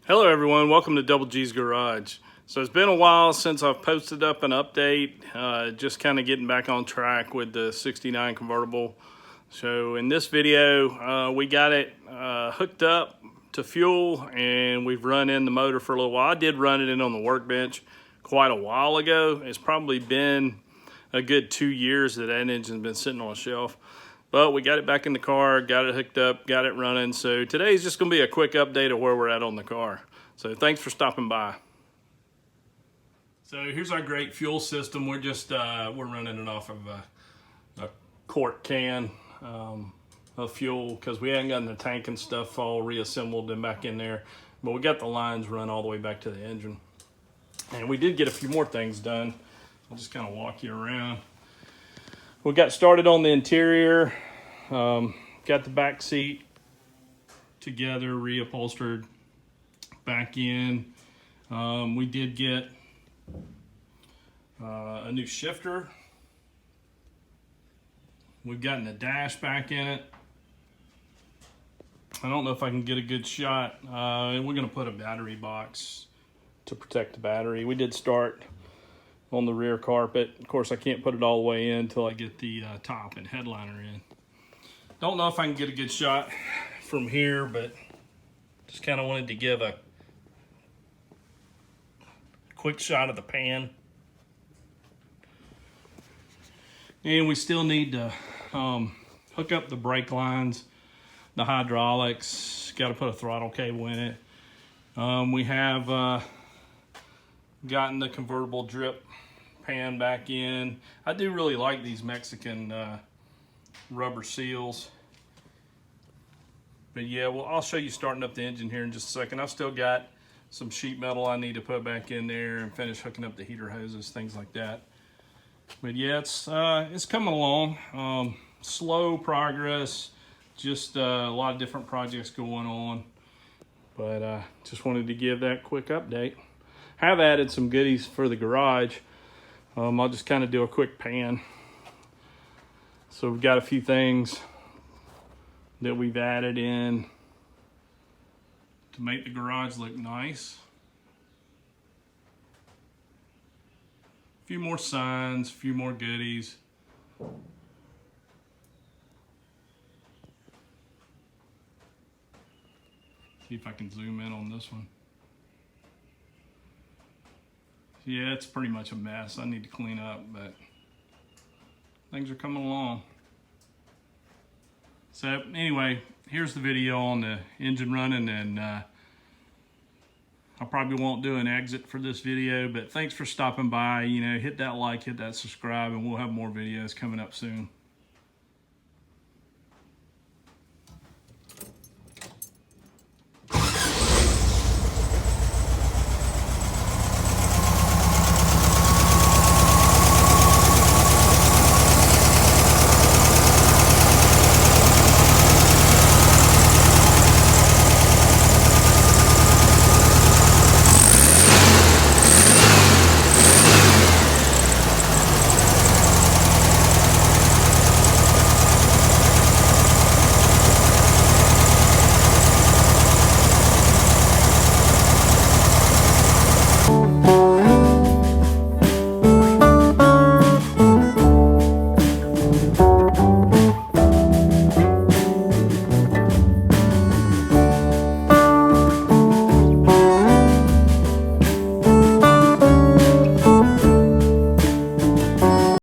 Hello everyone, welcome to Double G's Garage. So it's been a while since I've posted up an update, just kind of getting back on track with the 69 convertible. So in this video, we got it hooked up to fuel and we've run in the motor for a little while. I did run it in on the workbench quite a while ago. It's probably been a good 2 years that engine's been sitting on a shelf. But we got it back in the car, got it hooked up, got it running. So today's just gonna be a quick update of where we're at on the car. So thanks for stopping by. So here's our great fuel system. We're running it off of a quart can of fuel because we hadn't gotten the tank and stuff all reassembled and back in there. But we got the lines run all the way back to the engine. And we did get a few more things done. I'll just kind of walk you around. We got started on the interior, got the back seat together, reupholstered back in. We did get a new shifter. We've gotten the dash back in it. I don't know if I can get a good shot. We're going to put a battery box to protect the battery. We did start on the rear carpet. Of course, I can't put it all the way in until I get the top and headliner in. Don't know if I can get a good shot from here, but just kind of wanted to give a quick shot of the pan. And we still need to hook up the brake lines, the hydraulics, got to put a throttle cable in it. We have gotten the convertible drip pan back in. I do really like these Mexican rubber seals. But yeah, well, I'll show you starting up the engine here in just a second. I've still got some sheet metal I need to put back in there and finish hooking up the heater hoses, things like that. But yeah, it's coming along. Slow progress, just a lot of different projects going on. But just wanted to give that quick update. Have added some goodies for the garage. I'll just kind of do a quick pan. So we've got a few things that we've added in to make the garage look nice. A few more signs, a few more goodies. See if I can zoom in on this one. Yeah, it's pretty much a mess. I need to clean up, but things are coming along. So anyway, here's the video on the engine running, and I probably won't do an exit for this video, but thanks for stopping by. You know, hit that like, hit that subscribe, and we'll have more videos coming up soon.